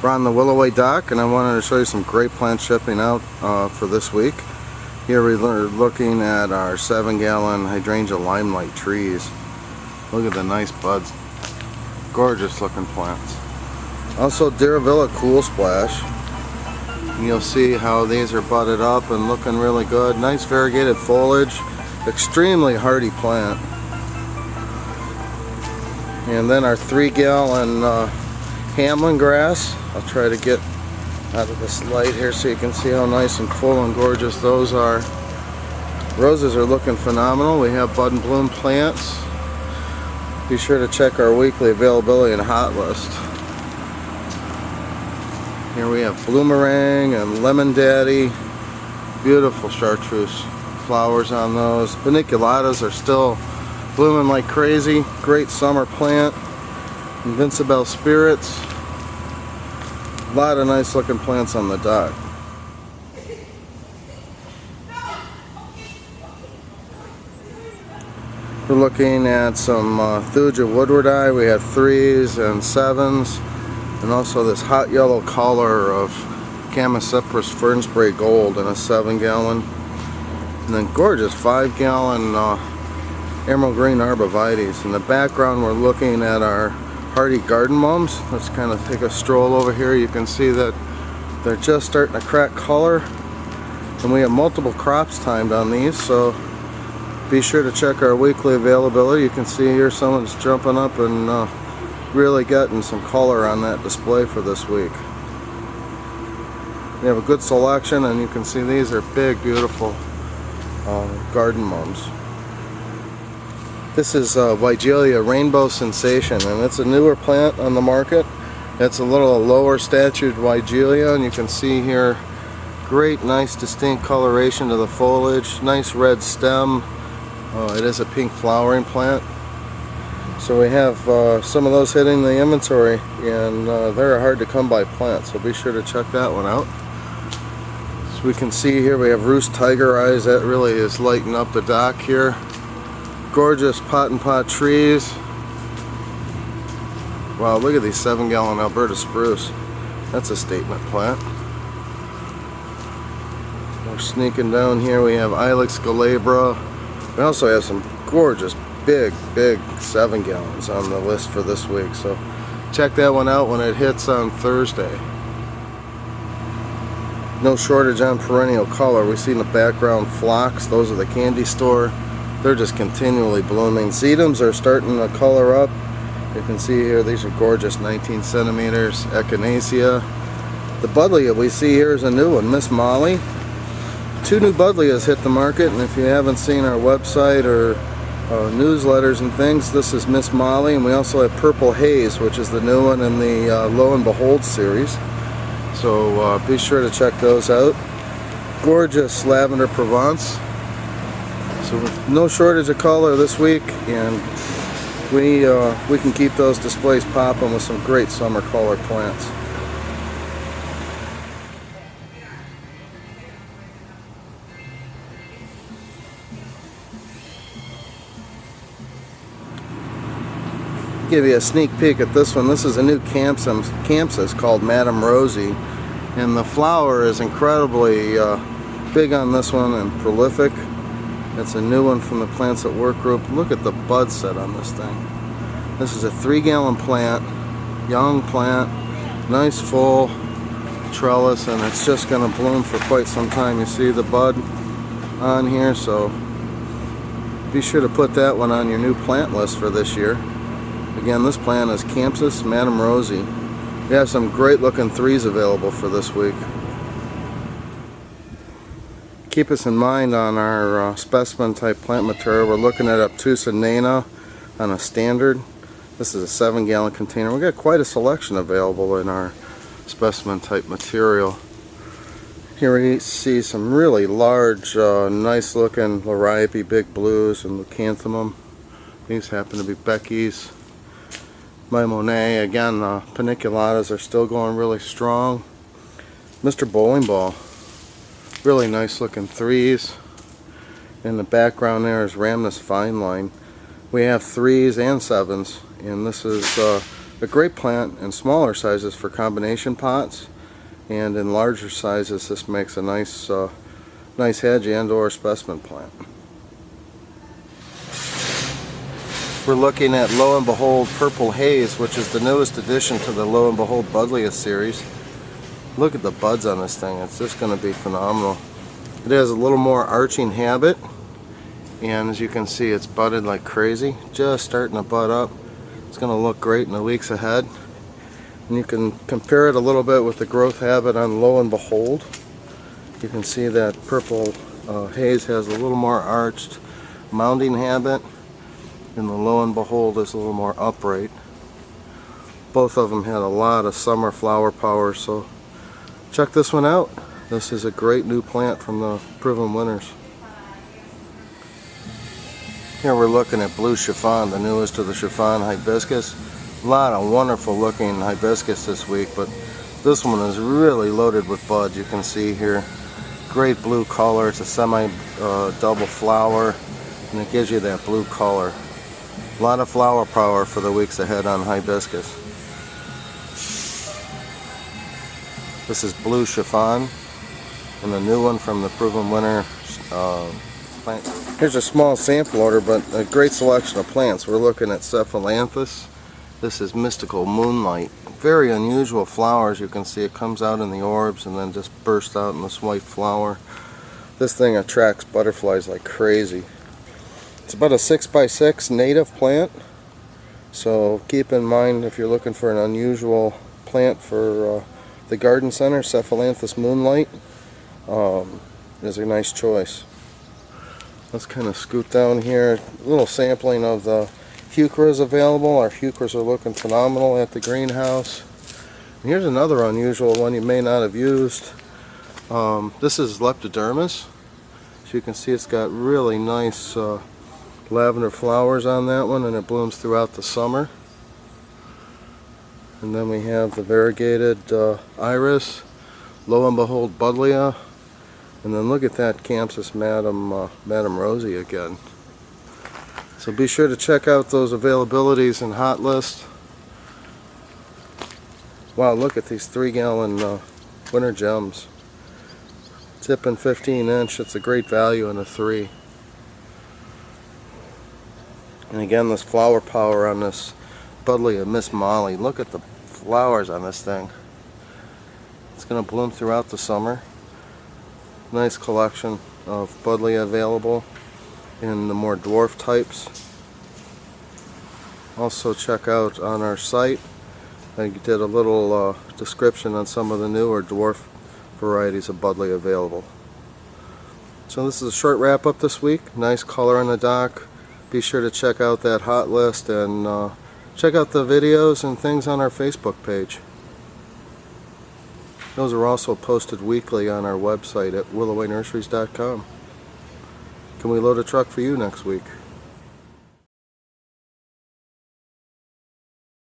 We're on the Willoway dock, and I wanted to show you some great plant shipping out for this week. Here we're looking at our 7-gallon hydrangea limelight trees. Look at the nice buds. Gorgeous looking plants. Also Diravilla Cool Splash. And you'll see how these are budded up and looking really good. Nice variegated foliage. Extremely hardy plant. And then our 3-gallon Hamlin grass. I'll try to get out of this light here so you can see how nice and full and gorgeous those are. Roses are looking phenomenal. We have bud and bloom plants. Be sure to check our weekly availability and hot list. Here we have bloomerang and lemon daddy. Beautiful chartreuse flowers on those. Paniculatas are still blooming like crazy. Great summer plant. Invincibelle spirits. A lot of nice looking plants on the dock. We're looking at some Thuja woodwardi. We have 3s and 7s, and also this hot yellow color of Chamaecyparis fern spray gold in a 7-gallon, and then gorgeous 5-gallon emerald green arborvitaes. In the background we're looking at our hardy garden mums. Let's kind of take a stroll over here. You can see that they're just starting to crack color, and we have multiple crops timed on these, so be sure to check our weekly availability. You can see here someone's jumping up and really getting some color on that display for this week. We have a good selection, and you can see these are big, beautiful garden mums. This is Weigelia Rainbow Sensation, and it's a newer plant on the market. It's a little lower statured Weigelia, and you can see here great, nice, distinct coloration to the foliage. Nice red stem. It is a pink flowering plant. So we have some of those hitting the inventory, and they're a hard to come by plant, so be sure to check that one out. So we can see here we have roost tiger eyes. That really is lighting up the dock here. Gorgeous pot and pot trees. Wow, look at these 7-gallon Alberta spruce. That's a statement plant. We're sneaking down here. We have Ilex glabra. We also have some gorgeous big 7-gallons on the list for this week, so check that one out when it hits on Thursday. No shortage on perennial color. We see in the background phlox. Those are the candy store. They're just continually blooming. Sedums are starting to color up. You can see here these are gorgeous 19 centimeters echinacea. The buddleia we see here is a new one, Miss Molly. 2 new buddleias hit the market, and if you haven't seen our website or newsletters and things, this is Miss Molly. And we also have Purple Haze, which is the new one in the Lo and Behold series. So be sure to check those out. Gorgeous lavender Provence. So no shortage of color this week, and we can keep those displays popping with some great summer color plants. Give you a sneak peek at this one. This is a new campus called Madame Rosie, and the flower is incredibly big on this one and prolific. It's a new one from the Plants at Work group. Look at the bud set on this thing. This is a 3-gallon plant, young plant, nice full trellis, and it's just going to bloom for quite some time. You see the bud on here, so be sure to put that one on your new plant list for this year. Again, this plant is Campus Madame Rosie. We have some great looking 3s available for this week. Keep us in mind on our specimen type plant material. We're looking at Obtusa Nana on a standard. This is a 7-gallon container. We've got quite a selection available in our specimen type material. Here we see some really large, nice looking Liriope Big Blues and Leucanthemum. These happen to be Becky's. My Monet, again, paniculatas are still going really strong. Mr. Bowling Ball, really nice looking 3s. In the background there is Rhamnus Fine Line. We have 3s and 7s, and this is a great plant in smaller sizes for combination pots, and in larger sizes this makes a nice nice hedge and or specimen plant. We're looking at Lo and Behold Purple Haze, which is the newest addition to the Lo and Behold Buddleia series. Look at the buds on this thing, it's just going to be phenomenal. It has a little more arching habit, and as you can see it's budded like crazy, just starting to bud up. It's going to look great in the weeks ahead. And you can compare it a little bit with the growth habit on Lo and Behold. You can see that Purple Haze has a little more arched mounding habit, and the Lo and Behold is a little more upright. Both of them had a lot of summer flower power, so check this one out. This is a great new plant from the Proven Winners. Here we're looking at Blue Chiffon, the newest of the Chiffon hibiscus. A lot of wonderful looking hibiscus this week, but this one is really loaded with buds. You can see here, great blue color. It's a semi-double flower, and it gives you that blue color. A lot of flower power for the weeks ahead on hibiscus. This is Blue Chiffon, and the new one from the Proven Winner plant. Here's a small sample order, but a great selection of plants. We're looking at Cephalanthus. This is Mystical Moonlight. Very unusual flowers. You can see it comes out in the orbs and then just bursts out in this white flower. This thing attracts butterflies like crazy. It's about a 6x6 native plant, so keep in mind if you're looking for an unusual plant for the garden center, Cephalanthus Moonlight is a nice choice. Let's kind of scoot down here. A little sampling of the heucheras available. Our heucheras are looking phenomenal at the greenhouse. And here's another unusual one you may not have used. This is Leptodermis. As you can see, it's got really nice lavender flowers on that one, and it blooms throughout the summer. And then we have the variegated iris, Lo and Behold Buddleia, and then look at that Campsis Madam Rosie again. So be sure to check out those availabilities and hot list. Wow, look at these 3-gallon winter gems. Tipping 15-inch, it's a great value in a 3. And again, this flower power on this Buddleia Miss Molly. Look at the flowers on this thing. It's going to bloom throughout the summer. Nice collection of Buddleia available in the more dwarf types. Also check out on our site, I did a little description on some of the newer dwarf varieties of Buddleia available. So this is a short wrap up this week. Nice color on the dock. Be sure to check out that hot list and check out the videos and things on our Facebook page. Those are also posted weekly on our website at willowaynurseries.com. Can we load a truck for you next week?